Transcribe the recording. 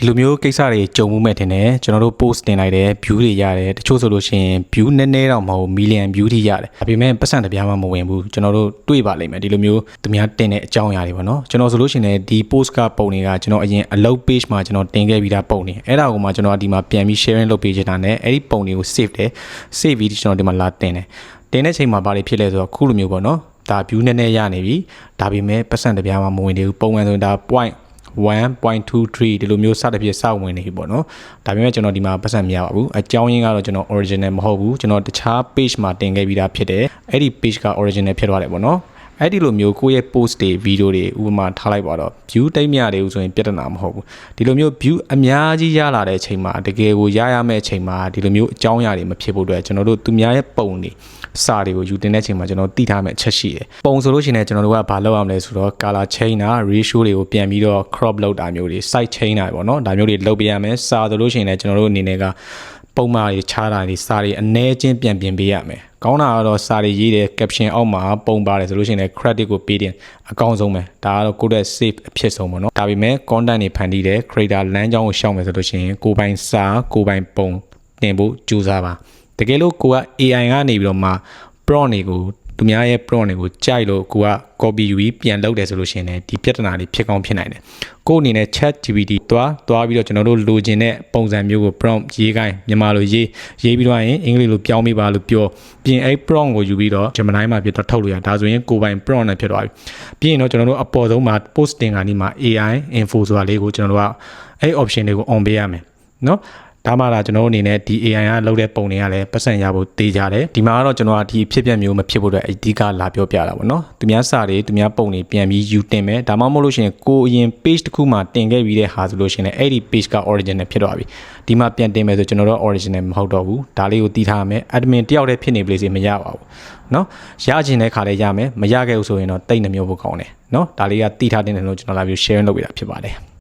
ဒီလိုမျိုးကိစ္စတွေကြုံမှုမဲ့တင်တယ်ကျွန်တော်တို့ post တင်လိုက်တယ် view တွေရတယ်တချို့ဆိုလို့ရှိရင် view နည်းနည်းတော့မဟုတ် million view ထိရတယ်ဒါပေမဲ့ပတ်စံတစ်ပြားမှမဝင်ဘူးကျွန်တော်တို့တွေ့ပါလိမ့်မယ်ဒီလိုမျိုးသူများတင်တဲ့အကြောင်းအရာတွေပေါ့နော်ကျွန်တော်ဆိုလို့ရှိရင်ဒီ post ကပုံတွေကကျွန်တော်အရင်အလုပ် page မှာကျွန်တော်တင်ခဲ့ပြီးသားပုံတွေအဲ့ဒါကိုမှကျွန်တော်ဒီမှာပြန်ပြီး sharing လုပ်ပေးချင်တာနဲ့အဲ့ဒီပုံတွေကို save တယ် save ပြီးကျွန်တော်ဒီမှာလာတင်တယ်တင်တဲ့ချိန်မှာဘာတွေဖြစ်လဲဆိုတော့ခုလိုမျိုးပေါ့နော်ဒါ view နည်းနည်းရနေပြီဒါပေမဲ့ပတ်စံတစ်ပြားမှမဝင်သေးဘူးပုံမှန်ဆိုရင်ဒါ 1.23 ဒီလိုမျိုးစသဖြင့်စဝင်နေပြီပေါ့နော်ဒါပေမဲ့ကျွန်တော်ဒီမှာပတ်စံမရပါဘူးအကြောင်းရင်းကတော့ကျွန်တော် original မဟုတ်ဘူးကျွန်တော်တခြား page မှာတင်ခဲ့ပြီးသားဖြစ်တယ်အဲ့ဒီ page က original ဖြစ်သွားတယ်ပေါ့နော်အဲ့ဒီလိုမျိုးကိုယ့်ရဲ့ post တွေ video တွေဥပမာထားလိုက်ပါတော့ view တိတ်မရသေးဘူးဆိုရင်ပြဿနာမဟုတ်ဘူးဒီလိုမျိုး view အများကြီးရလာတဲ့အချိန်မှာတကယ်ကိုရမယ့်အချိန်မှာဒီလိုမျိုးအကြောင်းအရာတွေမဖြစ်ဖို့အတွက်ကျွန်တော်တို့သူများရဲ့ပုံတွေစာတွေကိုယူတင်တဲ့အချိန်မှာကျွန်တော်သိထားမယ့်အချက်ရှိတယ်ပုံဆိုလို့ရှိရင်ကျွန်တော်တို့ကဘာလုပ်ရမလဲဆိုတော့ color change တာ ratio တွေကိုပြန်ပြီးတော့ crop လုပ်တာမျိုးတွေ size change တာပေါ့နော်ဒါမျိုးတွေလုပ်ပေးရမယ်စာဆိုလို့ရှိရင်လည်းကျွန်တော်တို့အနေနဲ့ကပုံမှန်တွေခြားတာတွေစာတွေအနည်းချင်းပြန်ပြင်ပေးရမယ်ကောင်းတာကတော့စာတွေရေးတယ် caption အောက်မှာပုံပါတယ်ဆိုလို့ရှိရင်လည်း credit ကိုပေးတယ်အကောင်းဆုံးပဲဒါကတော့ကိုယ့်ရဲ့ save အဖြစ်ဆုံးပေါ့နော်ဒါပေမဲ့ content တွေဖန်တီးတယ် creator လမ်းကြောင်းကိုရှောက်မယ်ဆိုလို့ရှိရင်ကိုယ်ပိုင်စာကိုယ်ပိုင်ပုံတင်ဖို့ကြိုးစားပါတကယ်လို့ကိုက AI ကနေပြီးတော့မှ prompt တွေကိုသူများရဲ့ prompt တွေကိုကြိုက်လို့ကိုက copy ယူပြီးပြန်လုပ်တယ်ဆိုလို့ရှိရင်လည်းဒီပြဿနာတွေဖြစ်ကောင်းဖြစ်နိုင်တယ်ကိုအနေနဲ့ chat GPT သွားပြီးတော့ကျွန်တော်တို့လိုချင်တဲ့ပုံစံမျိုးကို prompt ရေးခိုင်းမြန်မာလိုရေးပြီးတော့ရင်အင်္ဂလိပ်လိုပြောင်းပေးပါလို့ပြောပြင်အဲ့ prompt ကိုယူပြီးတော့ Gemini မှာပြတော့ထုတ်လို့ရဒါဆိုရင်ကိုယ်ပိုင် prompt နဲ့ဖြစ်သွားပြီပြီးရင်တော့ကျွန်တော်တို့အပေါ်ဆုံးမှာ posting ကနေမှာ AI info ဆိုတာလေးကိုကျွန်တော်တို့ကအဲ့ option တွေကို on ပေးရမယ်နော်ဒါမှလာကျွန်တော်တို့အနေနဲ့ဒီ AI ကလုပ်တဲ့ပုံတွေကလည်းပတ်စံရဖို့တေးကြတယ်ဒီမှာကတော့ကျွန်တော်ကဒီဖြစ်ပျက်မျိုးမဖြစ်ဖို့အတွက်အဓိကလာပြောပြတာပေါ့နော်သူများစာတွေသူများပုံတွေပြန်ပြီးယူတင်မယ်ဒါမှမဟုတ်လို့ရှိရင်ကိုအရင် page တစ်ခုမှတင်ခဲ့ပြီးတဲ့ဟာဆိုလို့ရှိရင်အဲ့ဒီ page က original ဖြစ်သွားပြီဒီမှာပြန်တင်မယ်ဆိုကျွန်တော်တို့ original မဟုတ်တော့ဘူးဒါလေးကိုတည်ထားမယ် admin တယောက်တည်းဖြစ်နေပြီစေမရပါဘူးနော်ရချင်တဲ့ခါလေးရမယ်မရခဲ့ဘူးဆိုရင်တော့တိတ်နှမျိုးဖို့ကောင်းတယ်နော်ဒါလေးကတည်ထားတဲ့လို့ကျွန်တော်လာပြီး sharing လုပ်ပေးတာဖြစ်ပါတယ်